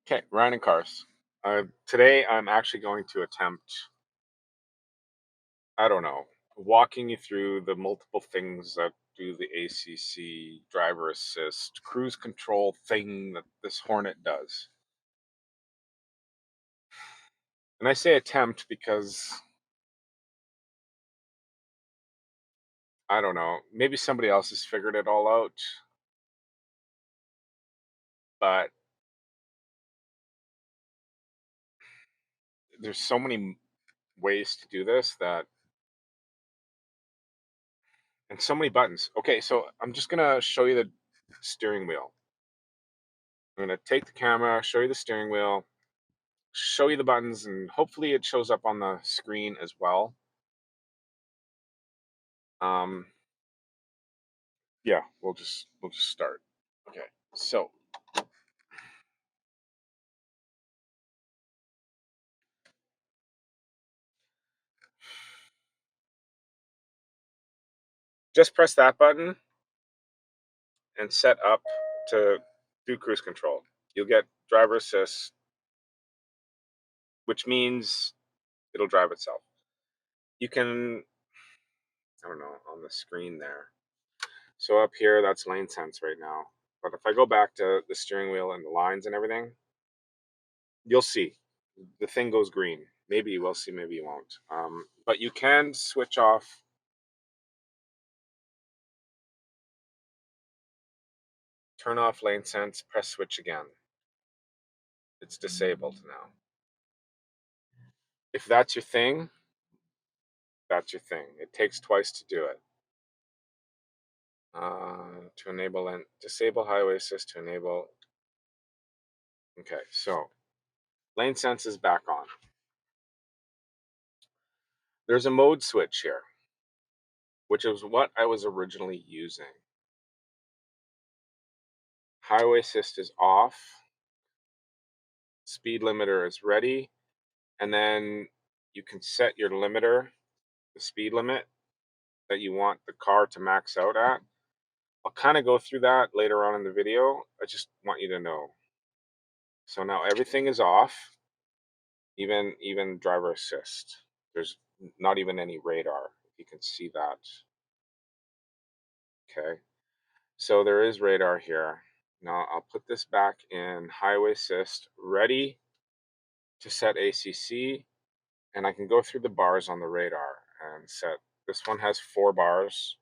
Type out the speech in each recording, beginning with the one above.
Okay, Ryan and Cars. Today I'm actually going to attempt, I don't know, walking you through the multiple things that do the ACC driver assist cruise control thing that this Hornet does. And I say attempt because, I don't know, maybe somebody else has figured it all out, but there's so many ways to do this that, and so many buttons. Okay, so I'm just going to show you the steering wheel. I'm going to take the camera, show you the steering wheel, show you the buttons, and hopefully it shows up on the screen as well. Um, yeah, we'll just start. Okay, so just press that button and set up to do cruise control. You'll get driver assist, which means it'll drive itself. You can, I don't know, on the screen there. So up here, that's lane sense right now. But if I go back to the steering wheel and the lines and everything, you'll see the thing goes green. Maybe you will see, maybe you won't. But you can switch off. Turn off lane sense, press switch again. It's disabled now. If that's your thing, that's your thing. It takes twice to do it. To enable and disable highway assist to enable. Okay, so lane sense is back on. There's a mode switch here, which is what I was originally using. Highway assist is off. Speed limiter is ready. And then you can set your limiter, the speed limit that you want the car to max out at. I'll kind of go through that later on in the video. I just want you to know. So now everything is off, even driver assist. There's not even any radar. You can see that. Okay. So there is radar here. Now I'll put this back in highway assist, ready to set ACC, and I can go through the bars on the radar and set. This one has 4 bars.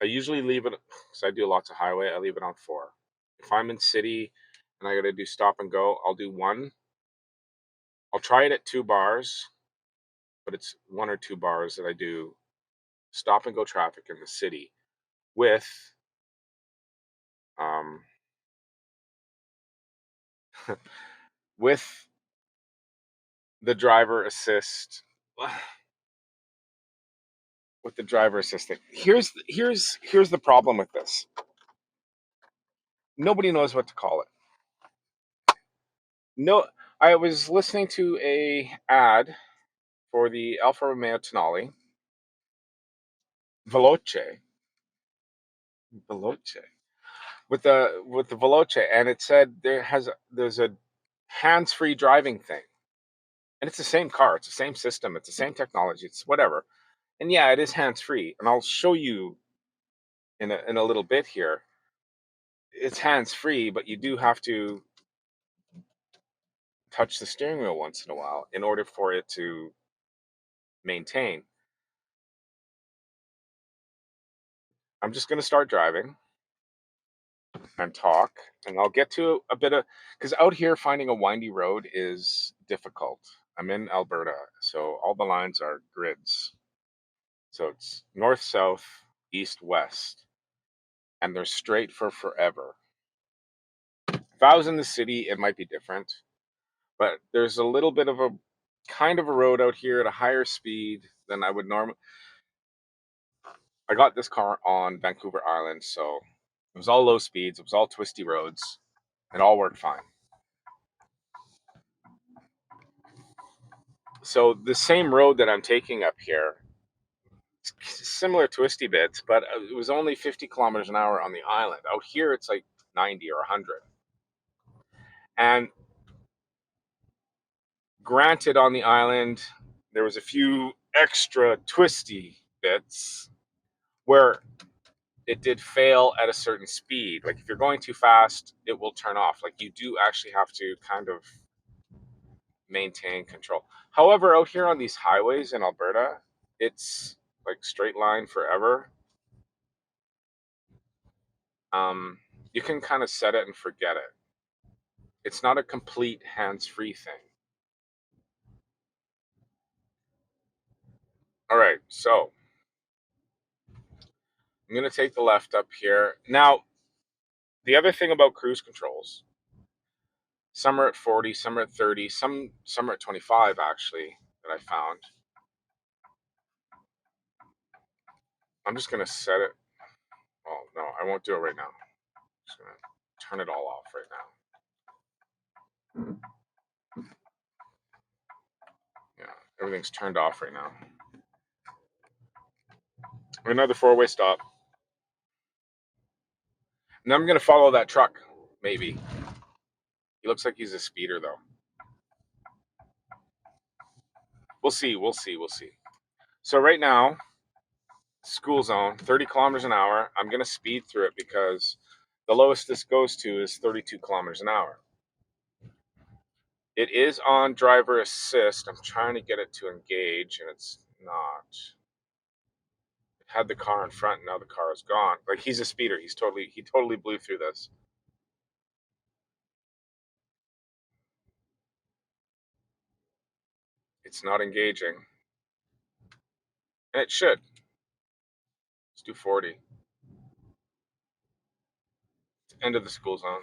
I usually leave it, because I do lots of highway, I leave it on 4. If I'm in city and I gotta do stop and go, I'll do 1. I'll try it at 2 bars, but it's 1 or 2 bars that I do stop and go traffic in the city with um, with the driver assist. With the driver assistant. Here's the problem with this. Nobody knows what to call it. No, I was listening to a ad for the Alfa Romeo Tonale, Veloce, Veloce, with the Veloce, and it said there's a hands-free driving thing, and it's the same car, it's the same system, it's the same technology, it's whatever, and yeah, it is hands-free, and I'll show you in a little bit here. It's hands-free, but you do have to touch the steering wheel once in a while in order for it to maintain. I'm just going to start driving and talk, and I'll get to a bit of, because out here finding a windy road is difficult. I'm in Alberta, so all the lines are grids. So it's north, south, east, west, and they're straight for forever. If I was in the city, it might be different, but there's a little bit of a kind of a road out here at a higher speed than I would normally. I got this car on Vancouver Island, so it was all low speeds, it was all twisty roads, it all worked fine. So the same road that I'm taking up here, similar twisty bits, but it was only 50 kilometers an hour on the island. Out here, it's like 90 or 100. And granted, on the island, there was a few extra twisty bits where it did fail at a certain speed. Like if you're going too fast, it will turn off. Like you do actually have to kind of maintain control. However, out here on these highways in Alberta, it's like straight line forever. You can kind of set it and forget it. It's not a complete hands-free thing. All right, so I'm going to take the left up here. Now, the other thing about cruise controls, some are at 40, some are at 30, some are at 25 actually that I found. I'm just going to set it. Oh, no, I won't do it right now. I'm just going to turn it all off right now. Yeah, everything's turned off right now. Another four-way stop. And I'm going to follow that truck, maybe. He looks like he's a speeder, though. We'll see, we'll see, we'll see. So right now, school zone, 30 kilometers an hour. I'm going to speed through it because the lowest this goes to is 32 kilometers an hour. It is on driver assist. I'm trying to get it to engage, and it's not. It had the car in front, and now the car is gone. Like he's a speeder. He totally blew through this. It's not engaging, and it should. Let's do 40. End of the school zone.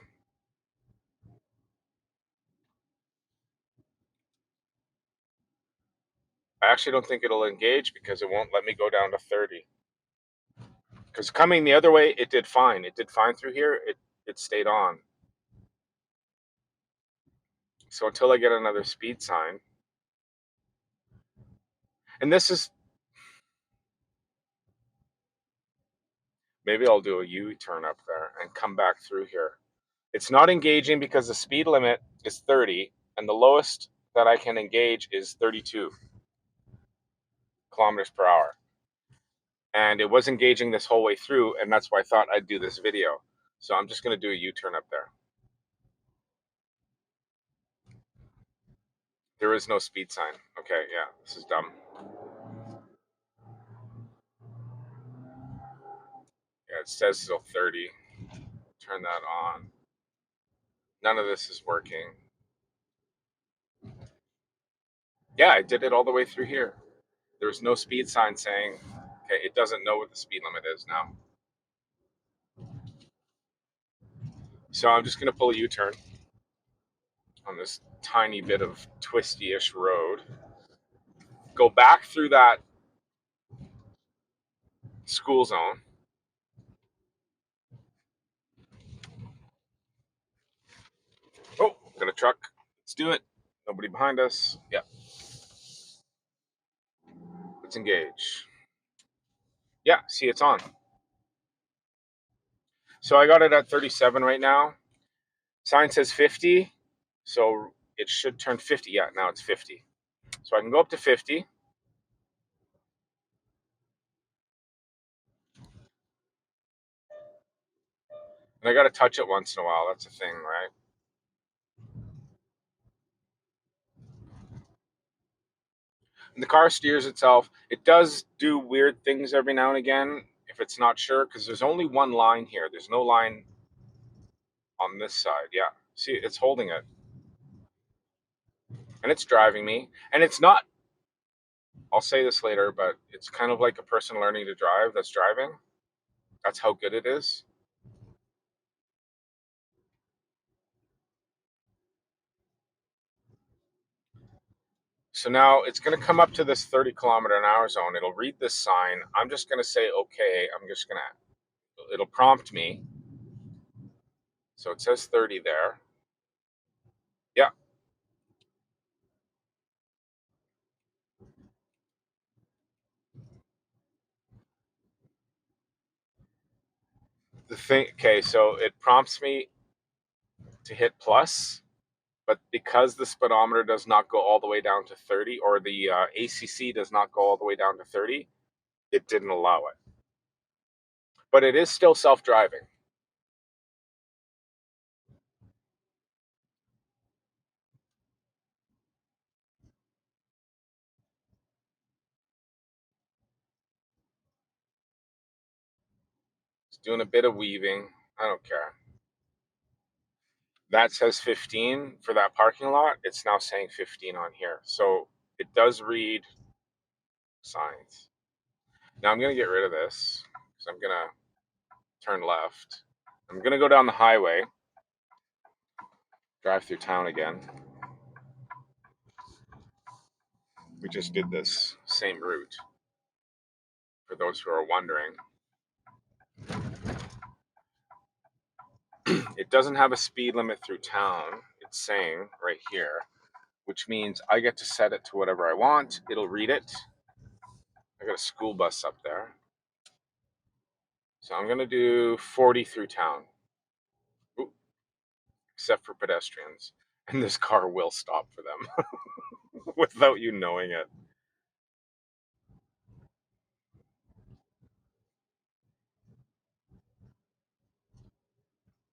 I actually don't think it'll engage because it won't let me go down to 30. Because coming the other way, it did fine. It did fine through here. It stayed on. So until I get another speed sign, and this is, maybe I'll do a U-turn up there and come back through here. It's not engaging because the speed limit is 30 and the lowest that I can engage is 32 kilometers per hour. And it was engaging this whole way through, and that's why I thought I'd do this video. So I'm just going to do a U-turn up there. There is no speed sign. Okay, yeah, this is dumb. Yeah, it says still 30. Turn that on. None of this is working. Yeah, I did it all the way through here. There's no speed sign saying, okay, it doesn't know what the speed limit is now. So I'm just going to pull a U-turn on this tiny bit of twisty-ish road. Go back through that school zone. Oh, got a truck. Let's do it. Nobody behind us. Yeah. Let's engage. Yeah, see, it's on. So I got it at 37 right now. Sign says 50, so it should turn 50. Yeah, now it's 50. So I can go up to 50. And I got to touch it once in a while. That's a thing, right? And the car steers itself. It does do weird things every now and again if it's not sure, because there's only one line here. There's no line on this side. Yeah. See, it's holding it. And it's driving me. And it's not, I'll say this later, but it's kind of like a person learning to drive that's driving. That's how good it is. So now it's going to come up to this 30 kilometer an hour zone. It'll read this sign. I'm just going to say, okay, I'm just going to, it'll prompt me. So it says 30 there. Yeah. The thing, okay, so it prompts me to hit plus. But because the speedometer does not go all the way down to 30, or the ACC does not go all the way down to 30, it didn't allow it. But it is still self-driving. It's doing a bit of weaving. I don't care. That says 15 for that parking lot. It's now saying 15 on here. So it does read signs. Now I'm going to get rid of this because I'm going to turn left. I'm going to go down the highway, drive through town again. We just did this same route, for those who are wondering. It doesn't have a speed limit through town. It's saying right here, which means I get to set it to whatever I want. It'll read it. I got a school bus up there. So I'm going to do 40 through town. Ooh, except for pedestrians. And this car will stop for them without you knowing it.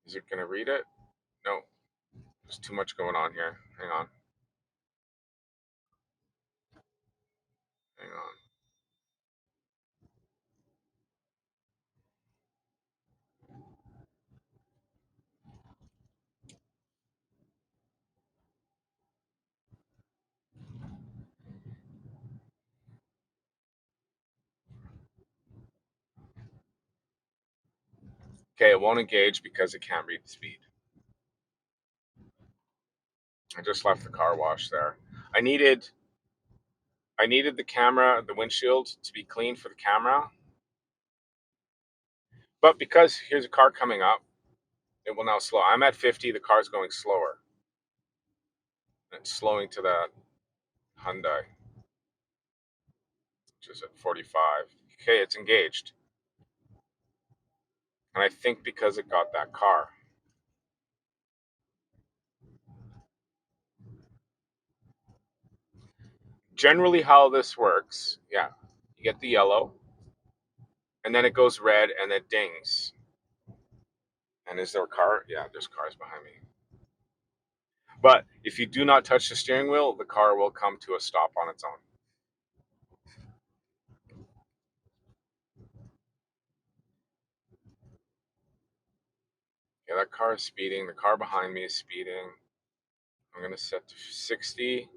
Is it going to read it? No. There's too much going on here. Hang on. Hang on. Okay, it won't engage because it can't read the speed. I just left the car wash there. I needed the camera, the windshield to be clean for the camera. But because here's a car coming up, it will now slow. I'm at 50, the car's going slower. It's slowing to that Hyundai, which is at 45. Okay, it's engaged. And I think because it got that car. Generally how this works, yeah, you get the yellow, and then it goes red, and it dings. And is there a car? Yeah, there's cars behind me. But if you do not touch the steering wheel, the car will come to a stop on its own. Yeah, that car is speeding. The car behind me is speeding. I'm going to set to 60.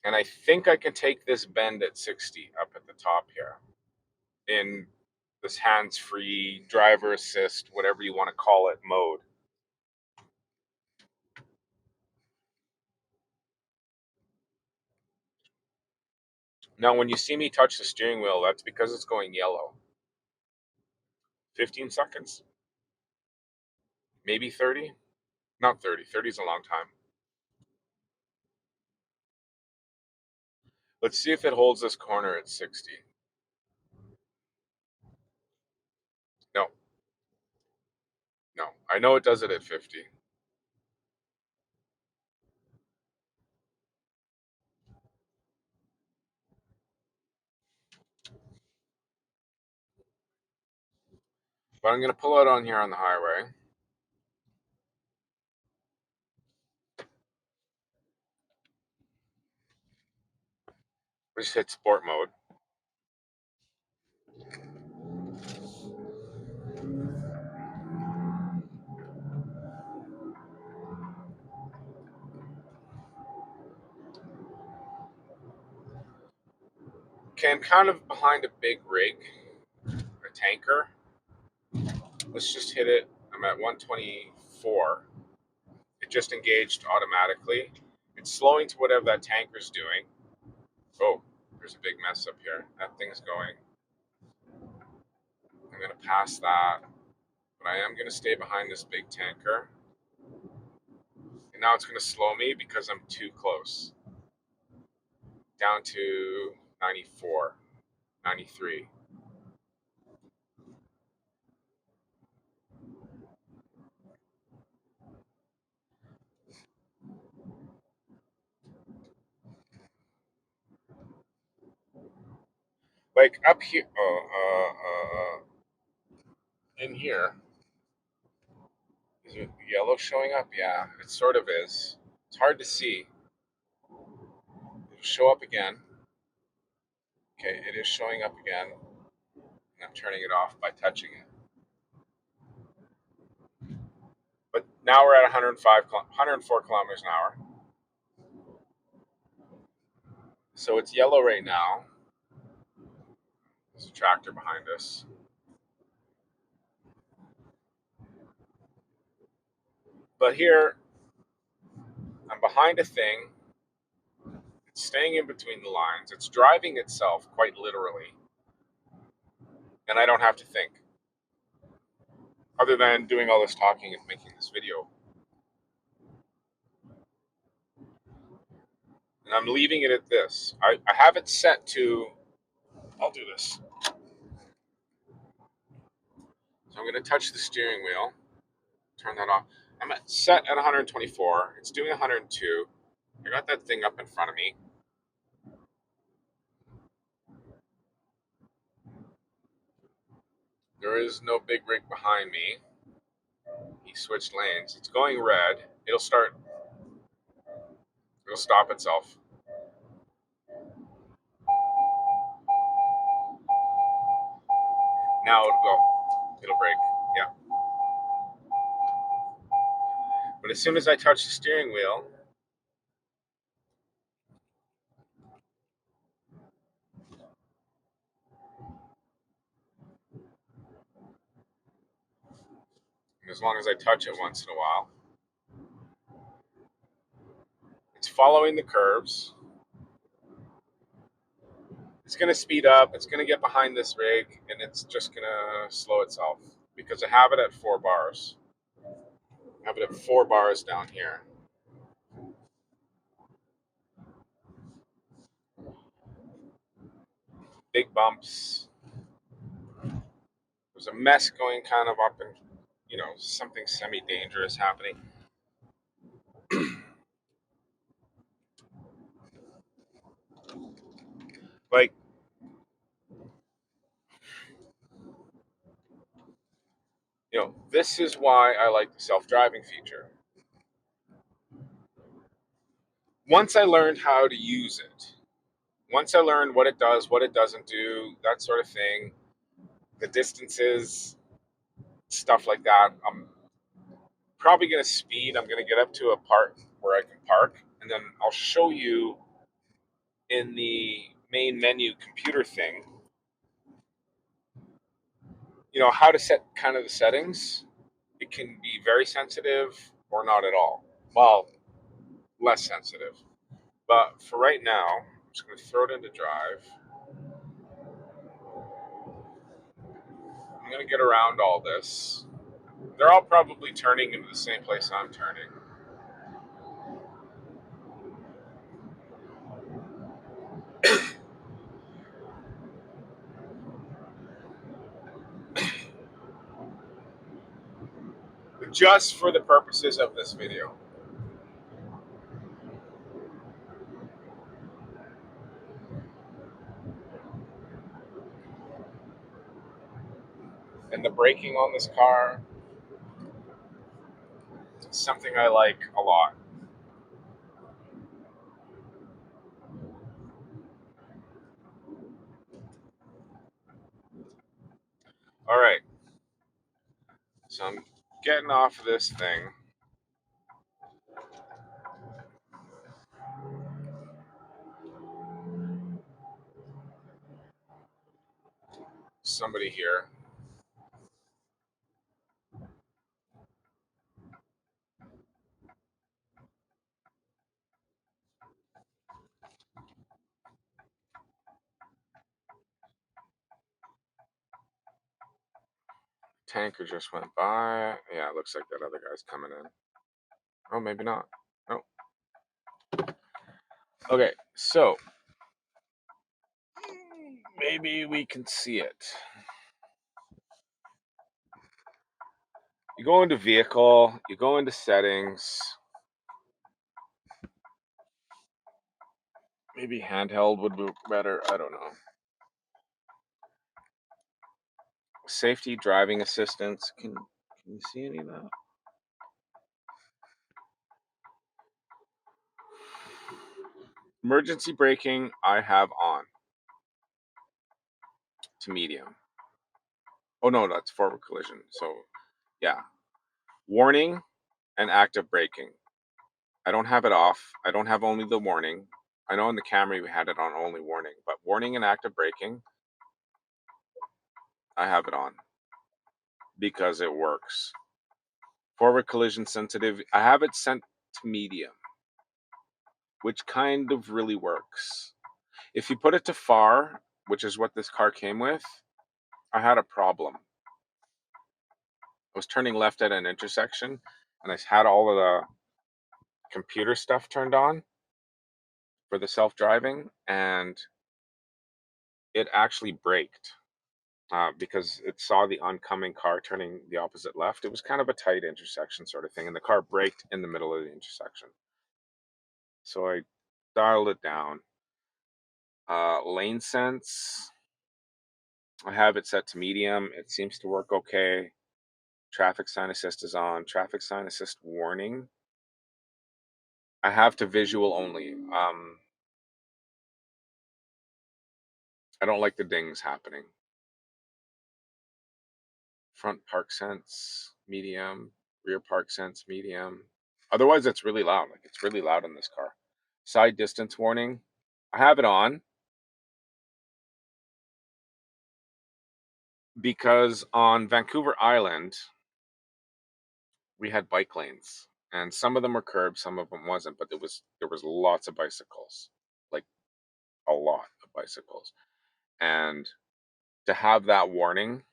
And I think I can take this bend at 60 up at the top here in this hands-free driver assist, whatever you want to call it, mode. Now, when you see me touch the steering wheel, that's because it's going yellow. 15 seconds, maybe 30. Not 30. 30 is a long time. Let's see if it holds this corner at 60. No, no. I know it does it at 50. But I'm going to pull out on here on the highway. We just hit sport mode. Okay, I'm kind of behind a big rig, a tanker. Let's just hit it. I'm at 124. It just engaged automatically. It's slowing to whatever that tanker's doing. Oh, there's a big mess up here. That thing's going. I'm going to pass that, but I am going to stay behind this big tanker. And now it's going to slow me because I'm too close. Down to 94, 93. Like up here, in here, is it yellow showing up? Yeah, it sort of is. It's hard to see. It'll show up again. Okay, it is showing up again. And I'm turning it off by touching it. But now we're at 104 kilometers an hour. So it's yellow right now. There's a tractor behind us. But here, I'm behind a thing. It's staying in between the lines. It's driving itself quite literally. And I don't have to think, other than doing all this talking and making this video. And I'm leaving it at this. I have it set to, I'll do this. So I'm going to touch the steering wheel, turn that off. I'm set at 124. It's doing 102. I got that thing up in front of me. There is no big rig behind me. He switched lanes. It's going red. It'll start. It'll stop itself. Now it'll go. It'll brake. Yeah. But as soon as I touch the steering wheel, as long as I touch it once in a while, it's following the curves. It's going to speed up. It's going to get behind this rig, and it's just going to slow itself because I have it at 4 bars. I have it at 4 bars down here. Big bumps. There's a mess going kind of up and, something semi-dangerous happening. Like, this is why I like the self-driving feature. Once I learned how to use it, once I learned what it does, what it doesn't do, that sort of thing, the distances, stuff like that, I'm probably going to speed. I'm going to get up to a part where I can park, and then I'll show you in the main menu computer thing, how to set kind of the settings. It can be very sensitive or not at all. Well, less sensitive. But for right now, I'm just going to throw it into drive. I'm going to get around all this. They're all probably turning into the same place I'm turning. Just for the purposes of this video. And the braking on this car is something I like a lot. All right. So I'm getting off of this thing. Somebody here. Tanker just went by. Yeah, it looks like that other guy's coming in. Oh, maybe not. No. Okay, so maybe we can see it. You go into vehicle, you go into settings. Maybe handheld would be better. I don't know. Safety driving assistance. Can you see any of that? Emergency braking, I have on to medium. Oh no, that's forward collision. So yeah, warning and active braking. I don't have it off. I don't have only the warning. I know in the Camry we had it on only warning, but warning and active braking, I have it on because it works. Forward collision sensitive, I have it sent to medium, which kind of really works. If you put it to far, which is what this car came with, I had a problem. I was turning left at an intersection and I had all of the computer stuff turned on for the self-driving, and it actually braked because it saw the oncoming car turning the opposite left. It was kind of a tight intersection sort of thing, and the car braked in the middle of the intersection. So I dialed it down. Lane sense, I have it set to medium. It seems to work okay. Traffic sign assist is on. Traffic sign assist warning, I have to visual only. I don't like the dings happening. Front park sense, medium. Rear park sense, medium. Otherwise, it's really loud. Like, it's really loud in this car. Side distance warning, I have it on because on Vancouver Island, we had bike lanes, and some of them were curbs, some of them wasn't, but there was lots of bicycles, like a lot of bicycles, and to have that warning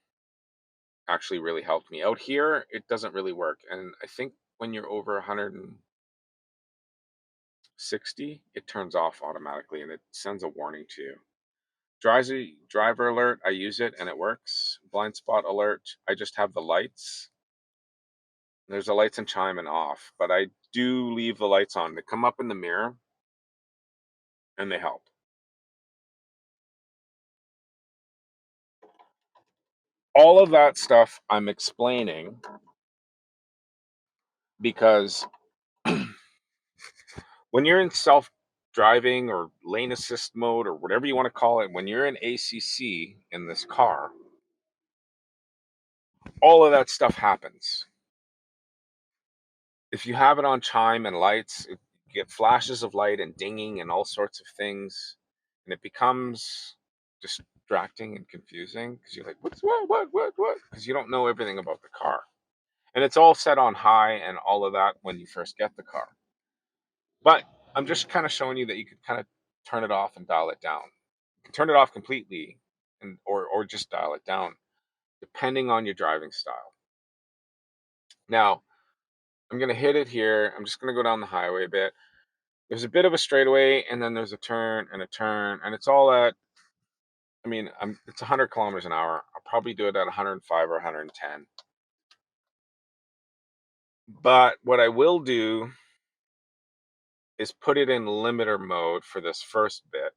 actually really helped me. Out here, it doesn't really work, and I think when you're over 160, it turns off automatically and it sends a warning to you. Driver alert, I use it and it works. Blind spot alert, I just have the lights. There's the lights and chime and off, but I do leave the lights on. They come up in the mirror and they help. All of that stuff I'm explaining because when you're in self driving or lane assist mode or whatever you want to call it, when you're in ACC in this car, all of that stuff happens. If you have it on chime and lights, you get flashes of light and dinging and all sorts of things, and it becomes distracting and confusing because you're like, what's what? Because you don't know everything about the car. And it's all set on high and all of that when you first get the car. But I'm just kind of showing you that you could kind of turn it off and dial it down. You can turn it off completely and or just dial it down depending on your driving style. Now, I'm going to hit it here. I'm just going to go down the highway a bit. There's a bit of a straightaway and then there's a turn, and it's all at, it's 100 kilometers an hour. I'll probably do it at 105 or 110. But what I will do is put it in limiter mode for this first bit.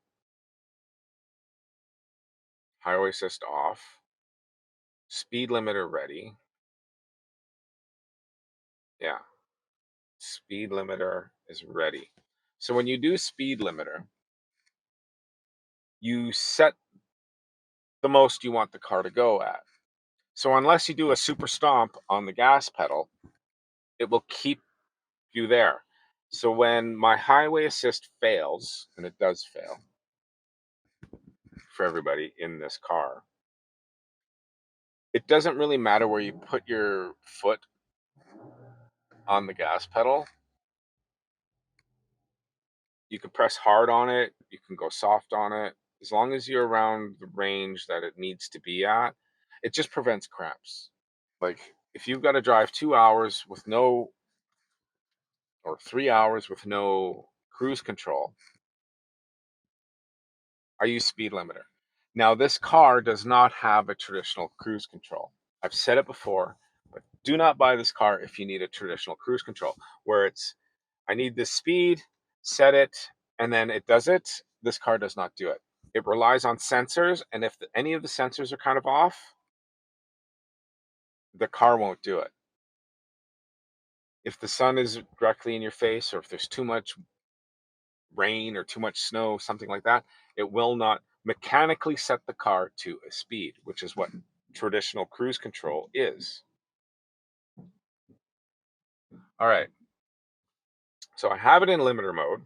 Highway assist off. Speed limiter ready. Yeah. Speed limiter is ready. So when you do speed limiter, you set the most you want the car to go at. So unless you do a super stomp on the gas pedal, it will keep you there. So when my highway assist fails, and it does fail for everybody in this car, it doesn't really matter where you put your foot on the gas pedal. You can press hard on it, you can go soft on it. As long as you're around the range that it needs to be at, it just prevents cramps. Like if you've got to drive 2 hours with no, or 3 hours with no cruise control, I use speed limiter. Now, this car does not have a traditional cruise control. I've said it before, but do not buy this car if you need a traditional cruise control, where it's, I need this speed, set it, and then it does it. This car does not do it. It relies on sensors, and if any of the sensors are kind of off, the car won't do it. If the sun is directly in your face, or if there's too much rain or too much snow, something like that, it will not mechanically set the car to a speed, which is what traditional cruise control is. All right. So I have it in limiter mode.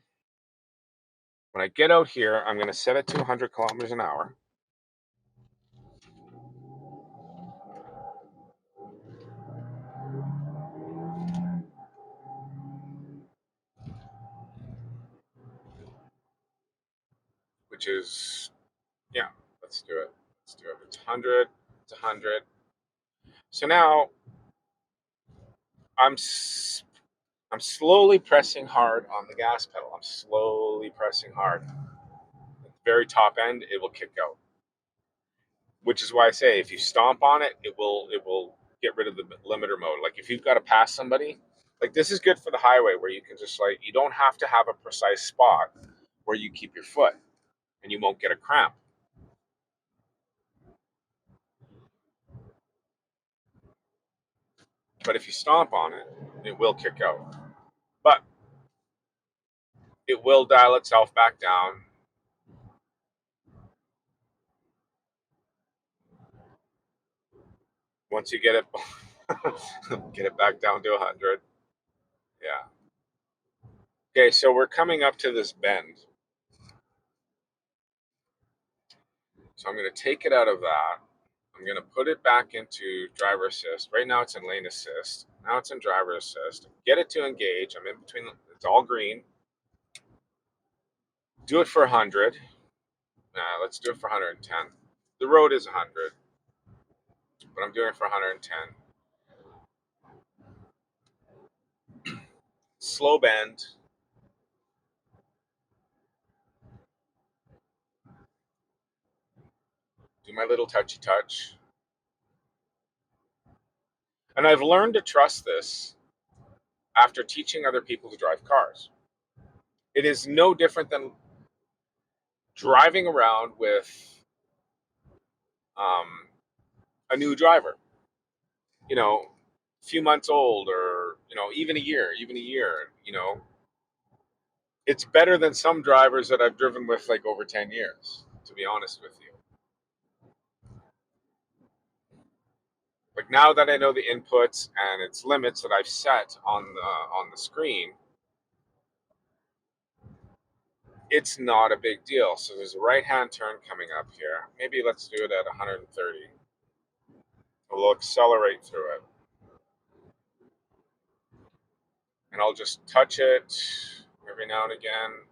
When I get out here, I'm going to set it to 100 kilometers an hour. Which is, yeah, let's do it. Let's do it. It's 100. It's 100. So now I'm I'm slowly pressing hard on the gas pedal. I'm slowly pressing hard. At the very top end, it will kick out. Which is why I say if you stomp on it, it will get rid of the limiter mode. Like if you've got to pass somebody, like this is good for the highway where you can just like you don't have to have a precise spot where you keep your foot and you won't get a cramp. But if you stomp on it, it will kick out. But it will dial itself back down. Once you get it get it back down to 100. Yeah. Okay, so we're coming up to this bend. So I'm going to take it out of that. I'm going to put it back into driver assist. Right now it's in lane assist. Now it's in driver assist. Get it to engage. I'm in between. It's all green. Do it for 100. Let's do it for 110. The road is 100, but I'm doing it for 110. Slow bend. Do my little touchy touch. And I've learned to trust this after teaching other people to drive cars. It is no different than driving around with um, a new driver, a few months old, or even a year. It's better than some drivers that I've driven with like over 10 years, to be honest with you. Like now that I know the inputs and its limits that I've set on the screen, it's not a big deal. So there's a right-hand turn coming up here. Maybe let's do it at 130. We'll accelerate through it. And I'll just touch it every now and again.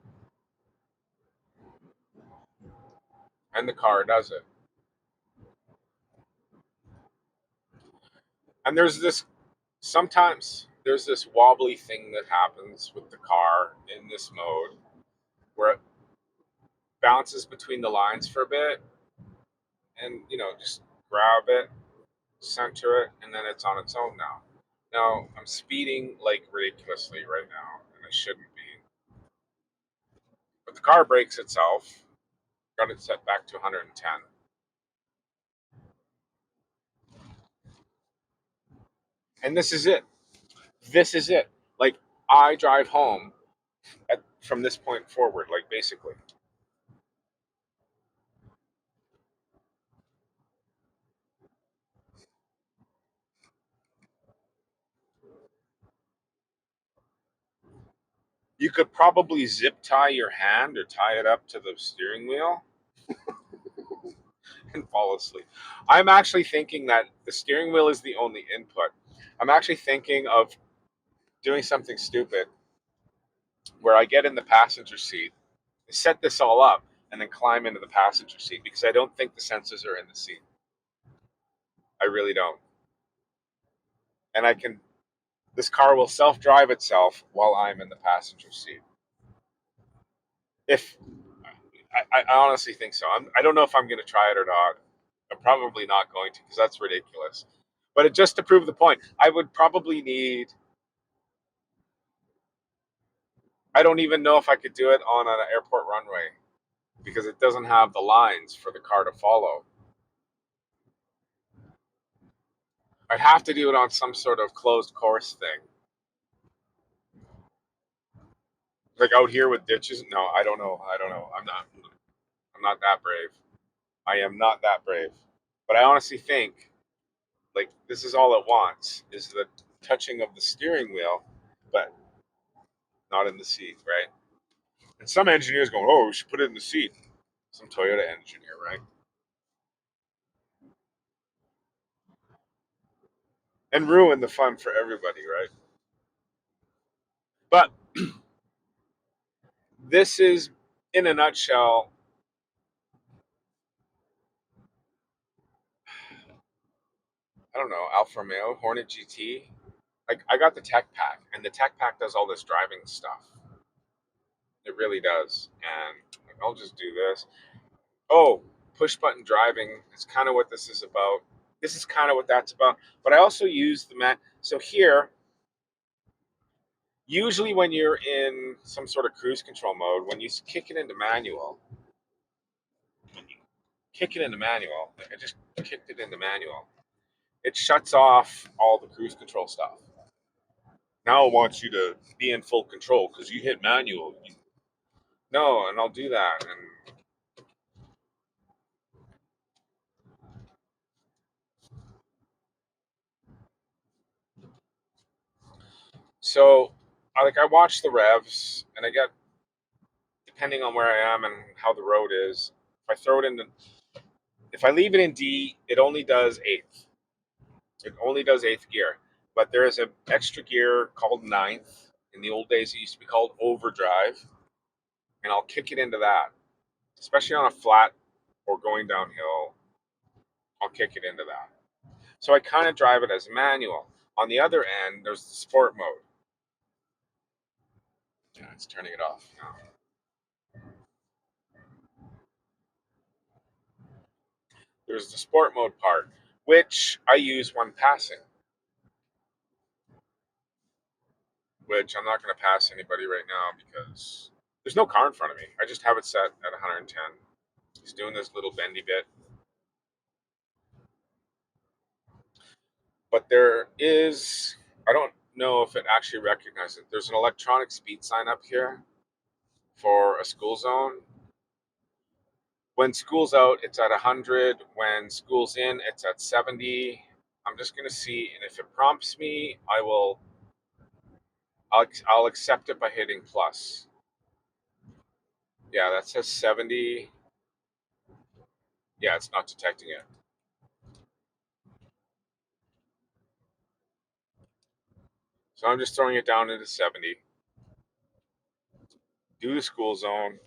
And the car does it. And sometimes there's this wobbly thing that happens with the car in this mode where it bounces between the lines for a bit and, just grab it, center it, and then it's on its own now. Now, I'm speeding like ridiculously right now, and I shouldn't be. But the car brakes itself, got it set back to 110. And this is it. This is it. Like, I drive home from this point forward, like, basically. You could probably zip tie your hand or tie it up to the steering wheel and fall asleep. I'm actually thinking that the steering wheel is the only input. I'm actually thinking of doing something stupid where I get in the passenger seat, set this all up, and then climb into the passenger seat because I don't think the sensors are in the seat. I really don't. And this car will self-drive itself while I'm in the passenger seat. If I honestly think so. I don't know if I'm going to try it or not. I'm probably not going to because that's ridiculous. But just to prove the point, I would probably need. I don't even know if I could do it on an airport runway because it doesn't have the lines for the car to follow. I'd have to do it on some sort of closed course thing. Like out here with ditches? No, I don't know. I don't know. I'm not that brave. I am not that brave. But I honestly think like this is all it wants is the touching of the steering wheel, but not in the seat, right? And some engineers going, "Oh, we should put it in the seat." Some Toyota engineer, right? And ruin the fun for everybody, right? But this is, in a nutshell, I don't know, Alfa Romeo Hornet GT. Like I got the tech pack, and the tech pack does all this driving stuff. It really does. And like, I'll just do this. Oh, push button driving is kind of what this is about. This is kind of what that's about. But I also use the mat. So here, usually when you're in some sort of cruise control mode, when you kick it into manual, when you kick it into manual, like I just kicked it into manual, it shuts off all the cruise control stuff. Now it wants you to be in full control because you hit manual. No, and I'll do that. And so, like, I watch the revs, and I get, depending on where I am and how the road is, if I throw it in the, if I leave it in D, it only does eighth. It only does eighth gear. But there is an extra gear called ninth. In the old days, it used to be called overdrive, and I'll kick it into that, especially on a flat or going downhill. I'll kick it into that. So I kind of drive it as a manual. On the other end, there's the sport mode. Yeah, it's turning it off now. There's the sport mode part, which I use when passing, which I'm not going to pass anybody right now because there's no car in front of me. I just have it set at 110. He's doing this little bendy bit. But there is, I don't know if it actually recognizes it. There's an electronic speed sign up here for a school zone. When school's out, it's at 100. When school's in, it's at 70. I'm just going to see, and if it prompts me, I'll accept it by hitting plus. Yeah, that says 70. Yeah, it's not detecting it. So I'm just throwing it down into 70. Do the school zone.